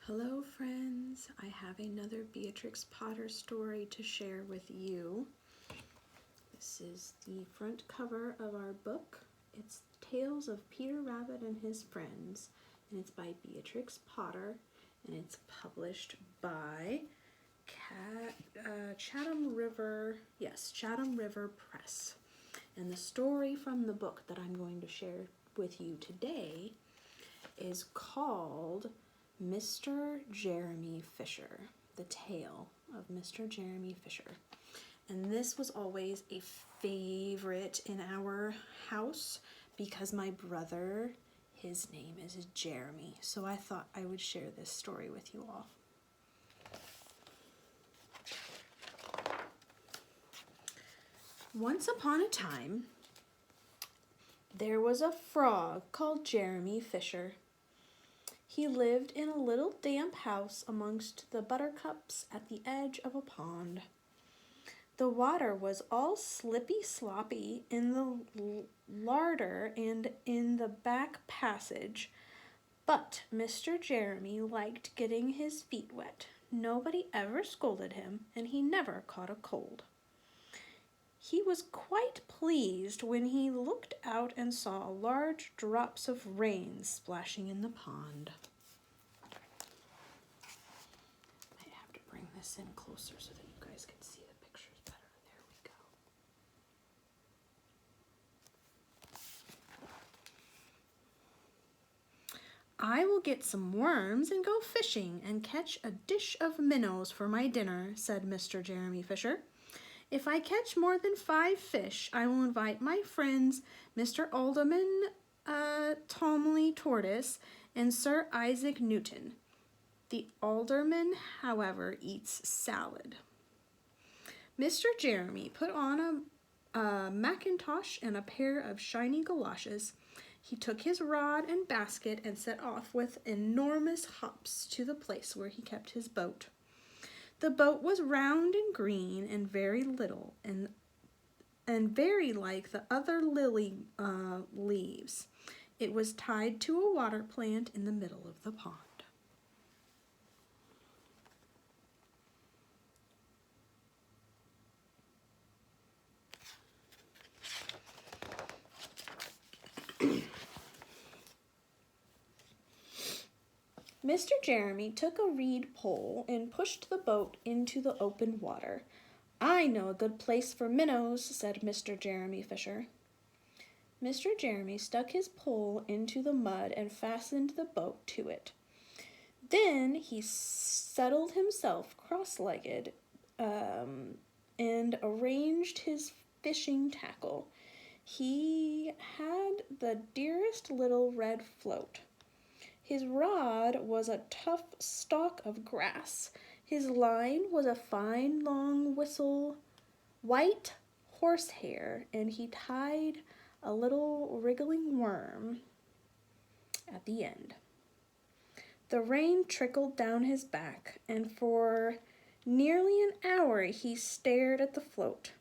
Hello friends, I have another Beatrix Potter story to share with you. This is the front cover of our book. It's Tales of Peter Rabbit and His Friends, and it's by Beatrix Potter, and it's published by Chatham River Press. And the story from the book that I'm going to share with you today is called Mr. Jeremy Fisher, the tale of Mr. Jeremy Fisher. And this was always a favorite in our house because my brother, his name is Jeremy. So I thought I would share this story with you all. Once upon a time, there was a frog called Jeremy Fisher. He lived in a little damp house amongst the buttercups at the edge of a pond. The water was all slippy-sloppy in the larder and in the back passage, but Mr. Jeremy liked getting his feet wet. Nobody ever scolded him, and he never caught a cold. He was quite pleased when he looked out and saw large drops of rain splashing in the pond. I have to bring this in closer so that you guys can see the pictures better. There we go. I will get some worms and go fishing and catch a dish of minnows for my dinner, said Mr. Jeremy Fisher. If I catch more than 5 fish, I will invite my friends Mr. Alderman Tomley Tortoise and Sir Isaac Newton. The alderman, however, eats salad. Mr. Jeremy put on a mackintosh and a pair of shiny galoshes. He took his rod and basket and set off with enormous hops to the place where he kept his boat. The boat was round and green and very little, and very like the other lily leaves. It was tied to a water plant in the middle of the pond. Mr. Jeremy took a reed pole and pushed the boat into the open water. I know a good place for minnows, said Mr. Jeremy Fisher. Mr. Jeremy stuck his pole into the mud and fastened the boat to it. Then he settled himself cross-legged and arranged his fishing tackle. He had the dearest little red float. His rod was a tough stalk of grass. His line was a fine long white horsehair, and he tied a little wriggling worm at the end. The rain trickled down his back, and for nearly an hour he stared at the float.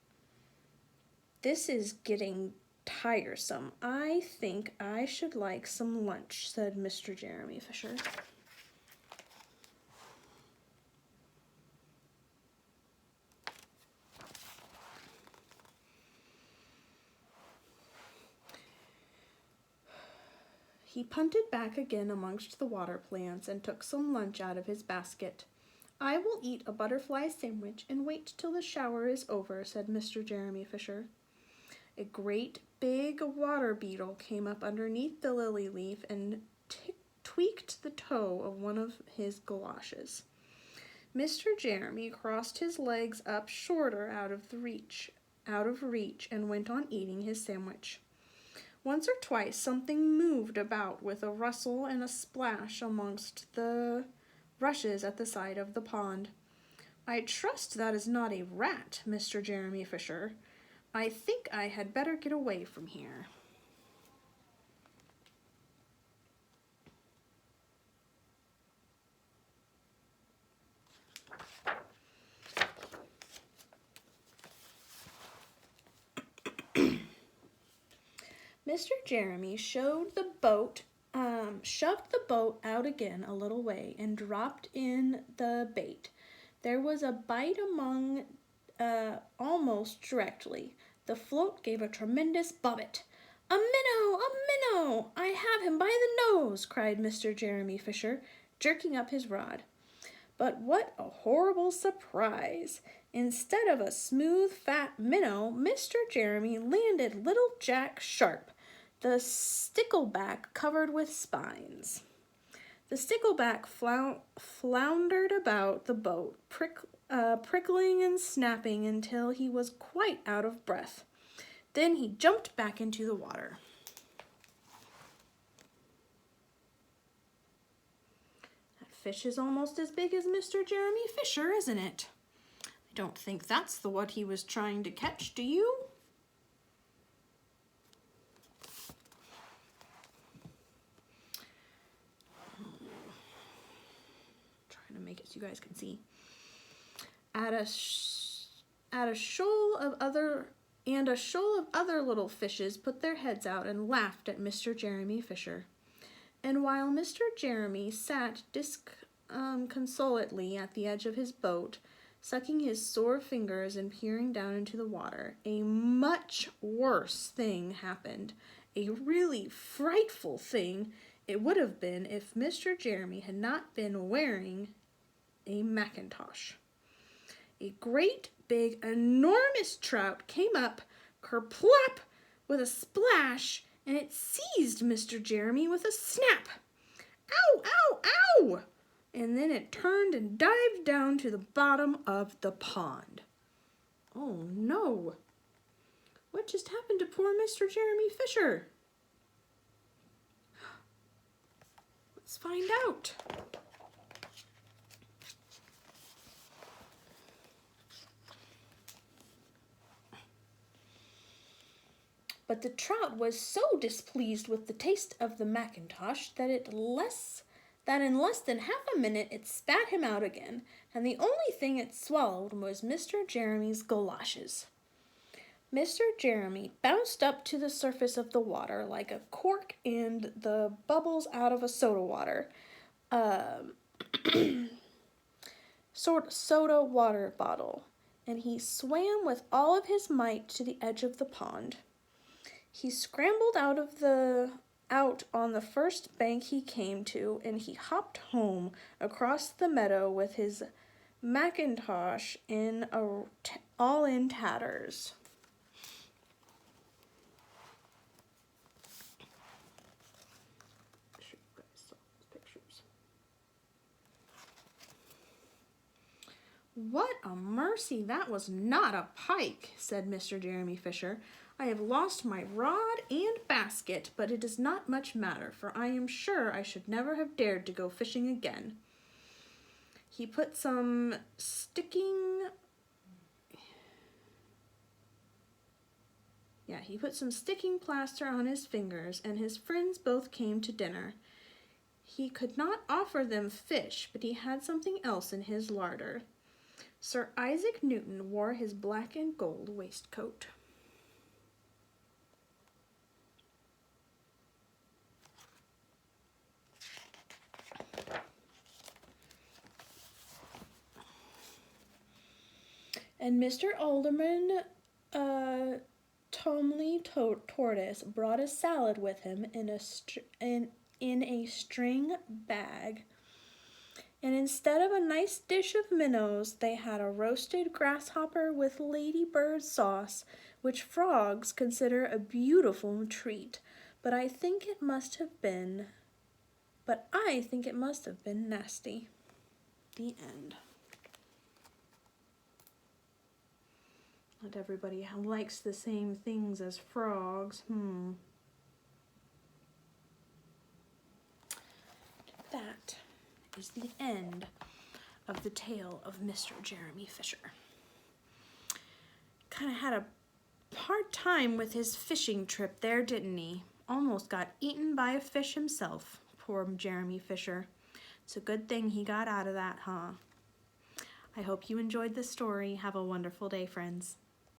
This is getting tiresome. I think I should like some lunch, said Mr. Jeremy Fisher. He punted back again amongst the water plants and took some lunch out of his basket. I will eat a butterfly sandwich and wait till the shower is over, said Mr. Jeremy Fisher. A great big water beetle came up underneath the lily leaf and tweaked the toe of one of his galoshes. Mr. Jeremy crossed his legs up shorter out of reach, and went on eating his sandwich. Once or twice something moved about with a rustle and a splash amongst the rushes at the side of the pond. I trust that is not a rat, Mr. Jeremy Fisher. I think I had better get away from here. Mr. Jeremy showed the boat shoved the boat out again a little way and dropped in the bait. There was a bite among almost directly. The float gave a tremendous bobbit. "A minnow! A minnow! I have him by the nose!" cried Mr. Jeremy Fisher, jerking up his rod. But what a horrible surprise! Instead of a smooth, fat minnow, Mr. Jeremy landed little Jack Sharp, the stickleback covered with spines. The stickleback floundered about the boat, prickling and snapping until he was quite out of breath. Then he jumped back into the water. That fish is almost as big as Mr. Jeremy Fisher, isn't it? I don't think that's the what he was trying to catch, do you? Trying to make it so you guys can see. A shoal of other little fishes put their heads out and laughed at Mr. Jeremy Fisher. And while Mr. Jeremy sat disconsolately at the edge of his boat, sucking his sore fingers and peering down into the water, a much worse thing happened. A really frightful thing it would have been if Mr. Jeremy had not been wearing a mackintosh. A great, big, enormous trout came up, kerplop, with a splash, and it seized Mr. Jeremy with a snap. "Ow, ow, ow!" And then it turned and dived down to the bottom of the pond. Oh no! What just happened to poor Mr. Jeremy Fisher? Let's find out. But the trout was so displeased with the taste of the mackintosh that in less than half a minute it spat him out again, and the only thing it swallowed was Mr. Jeremy's galoshes. Mr. Jeremy bounced up to the surface of the water like a cork and the bubbles out of a soda water bottle, and he swam with all of his might to the edge of the pond. He scrambled out on the first bank he came to, and he hopped home across the meadow with his mackintosh all in tatters. I'm sure you guys saw those pictures. "What a mercy, that was not a pike," said Mr. Jeremy Fisher. "I have lost my rod and basket, but it does not much matter, for I am sure I should never have dared to go fishing again." He put some sticking plaster on his fingers, and his friends both came to dinner. He could not offer them fish, but he had something else in his larder. Sir Isaac Newton wore his black and gold waistcoat. And Mr. Alderman Tomley Tortoise brought a salad with him in a string bag. And instead of a nice dish of minnows, they had a roasted grasshopper with ladybird sauce, which frogs consider a beautiful treat. But I think it must have been nasty. The end. Not everybody likes the same things as frogs. That is the end of the tale of Mr. Jeremy Fisher. Kind of had a hard time with his fishing trip there, didn't he? Almost got eaten by a fish himself, poor Jeremy Fisher. It's a good thing he got out of that, huh? I hope you enjoyed this story. Have a wonderful day, friends.